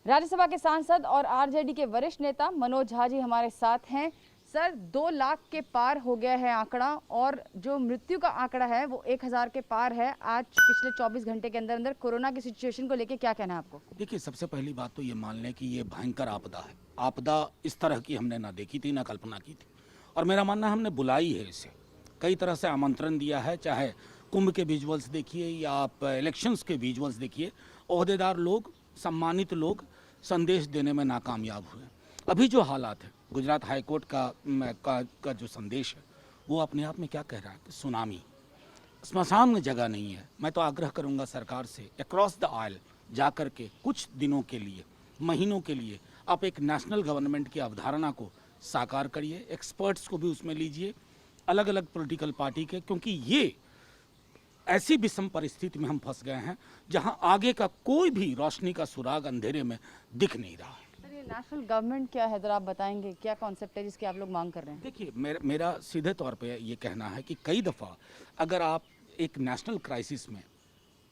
राज्यसभा के सांसद और आरजेडी के वरिष्ठ नेता मनोज झा जी हमारे साथ हैं। सर, 2 लाख के पार हो गया है आंकड़ा और जो मृत्यु का आंकड़ा है वो 1000 के पार है। आज पिछले 24 घंटे के अंदर अंदर कोरोना की सिचुएशन को लेके क्या कहना है आपको? देखिए, सबसे पहली बात तो ये मान लें कि ये भयंकर आपदा है। आपदा इस तरह की हमने ना देखी थी, ना कल्पना की थी, और मेरा मानना है हमने बुलाई है इसे, कई तरह से आमंत्रण दिया है। चाहे कुंभ के विजुअल्स देखिए या आप इलेक्शंस के विजुअल्स देखिए, ओहदेदार लोग, सम्मानित लोग संदेश देने में नाकामयाब हुए। अभी जो हालात है, गुजरात हाईकोर्ट का जो संदेश है वो अपने आप में क्या कह रहा है कि सुनामी, स्मशान में जगह नहीं है। मैं तो आग्रह करूंगा सरकार से, अक्रॉस द आयल जा कर के कुछ दिनों के लिए, महीनों के लिए आप एक नेशनल गवर्नमेंट की अवधारणा को साकार करिए, एक्सपर्ट्स को भी उसमें लीजिए, अलग अलग पॉलिटिकल पार्टी के, क्योंकि ये ऐसी विषम परिस्थिति में हम फंस गए हैं जहां आगे का कोई भी रोशनी का सुराग अंधेरे में दिख नहीं रहा है। सर, ये नेशनल गवर्नमेंट क्या है, जरा आप बताएंगे, क्या कॉन्सेप्ट है जिसकी आप लोग मांग कर रहे हैं? देखिए, मेरा सीधे तौर पे ये कहना है कि कई दफ़ा अगर आप एक नेशनल क्राइसिस में,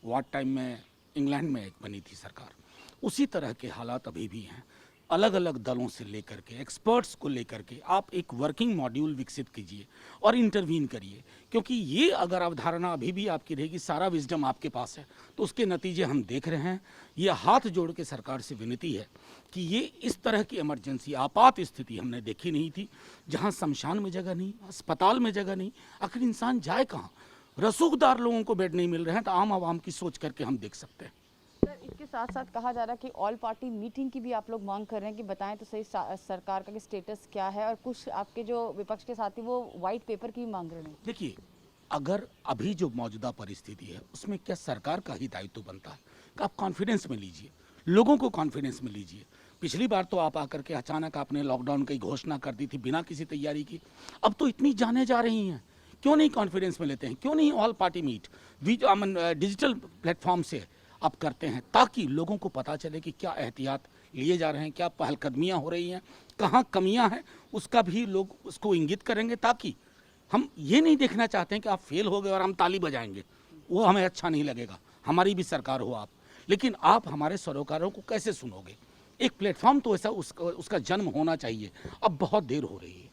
वॉर टाइम में इंग्लैंड में एक बनी थी सरकार, उसी तरह के हालात अभी भी हैं। अलग अलग दलों से लेकर के, एक्सपर्ट्स को लेकर के आप एक वर्किंग मॉड्यूल विकसित कीजिए और इंटरवीन करिए, क्योंकि ये अगर अवधारणा अभी भी आपकी रहेगी, सारा विजडम आपके पास है, तो उसके नतीजे हम देख रहे हैं। ये हाथ जोड़ के सरकार से विनती है कि ये इस तरह की इमरजेंसी, आपात स्थिति हमने देखी नहीं थी, जहाँ शमशान में जगह नहीं, अस्पताल में जगह नहीं, आखिर इंसान जाए कहाँ? रसूखदार लोगों को बेड नहीं मिल रहे हैं, तो आम आवाम की सोच करके हम देख सकते हैं। सर, इसके साथ साथ कहा जा रहा है कि ऑल पार्टी मीटिंग की भी आप लोग मांग कर रहे हैं, कि बताएं तो सही सरकार का स्टेटस क्या है, और कुछ आपके जो विपक्ष के साथी वो व्हाइट पेपर की भी मांग रहे हैं। देखिए, अगर अभी जो मौजूदा परिस्थिति है उसमें क्या सरकार का ही दायित्व बनता है कि आप कॉन्फिडेंस में लीजिए, लोगों को कॉन्फिडेंस में लीजिए। पिछली बार तो आप आकर के अचानक आपने लॉकडाउन की घोषणा कर दी थी बिना किसी तैयारी की। अब तो इतनी जानें जा रही हैं, क्यों नहीं कॉन्फिडेंस में लेते हैं? क्यों नहीं all party meet digital platform से आप करते हैं, ताकि लोगों को पता चले कि क्या एहतियात लिए जा रहे हैं, क्या पहलकदमियां हो रही हैं, कहाँ कमियां हैं, उसका भी लोग उसको इंगित करेंगे। ताकि हम ये नहीं देखना चाहते हैं कि आप फेल हो गए और हम ताली बजाएंगे, वो हमें अच्छा नहीं लगेगा। हमारी भी सरकार हो आप, लेकिन आप हमारे सरोकारों को कैसे सुनोगे? एक प्लेटफॉर्म तो ऐसा उसका जन्म होना चाहिए। अब बहुत देर हो रही है।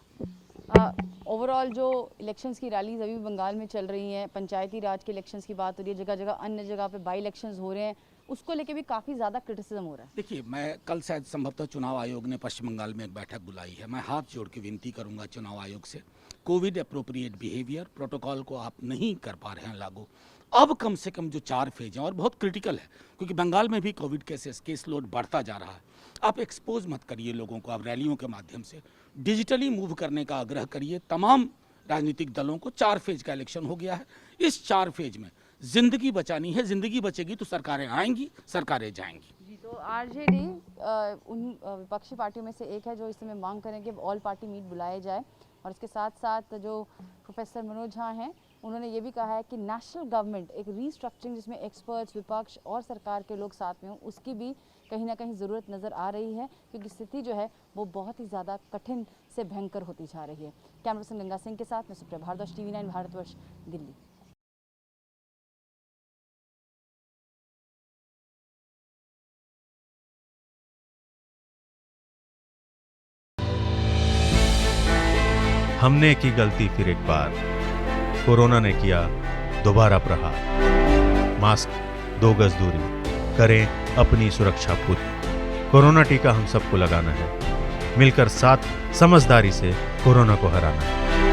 ओवरऑल जो इलेक्शंस की रैलीज अभी बंगाल में चल रही हैं, पंचायती राज के इलेक्शंस की बात हो रही है, जगह जगह अन्य जगह पे बाई इलेक्शंस हो रहे हैं, उसको लेके भी काफ़ी ज़्यादा क्रिटिसिज्म हो रहा है। देखिए, मैं कल शायद संभवतः चुनाव आयोग ने पश्चिम बंगाल में एक बैठक बुलाई है। मैं हाथ जोड़ के विनती करूंगा चुनाव आयोग से, कोविड अप्रोप्रिएट बिहेवियर प्रोटोकॉल को आप नहीं कर पा रहे हैं लागू। अब कम से कम जो 4 फेज हैं, और बहुत क्रिटिकल है क्योंकि बंगाल में भी कोविड केस लोड बढ़ता जा रहा है, आप एक्सपोज मत करिए लोगों को। आप रैलियों के माध्यम से डिजिटली मूव करने का आग्रह करिए तमाम राजनीतिक दलों को। 4 फेज का इलेक्शन हो गया है, इस 4 फेज में जिंदगी बचानी है। जिंदगी बचेगी तो सरकारें आएंगी, सरकारें जाएंगी। जी, तो आरजेडी उन विपक्षी पार्टियों में से एक है जो इस समय मांग करें कि ऑल पार्टी मीट बुलाए जाए, और इसके साथ साथ जो प्रोफेसर मनोज झा हैं उन्होंने ये भी कहा है कि नेशनल गवर्नमेंट एक रीस्ट्रक्चरिंग जिसमें एक्सपर्ट्स, विपक्ष और सरकार के लोग साथ में हों, उसकी भी कहीं ना कहीं ज़रूरत नज़र आ रही है, क्योंकि स्थिति जो है वो बहुत ही ज़्यादा कठिन से भयंकर होती जा रही है। कैमरा पर्सन गंगा सिंह के साथ मैं सुप्रिया भारद्वाज, TV9 भारतवर्ष, दिल्ली। हमने की गलती फिर एक बार, कोरोना ने किया दोबारा प्रहार। मास्क, 2 गज दूरी, करें अपनी सुरक्षा पूरी। कोरोना टीका हम सबको लगाना है, मिलकर साथ समझदारी से कोरोना को हराना है।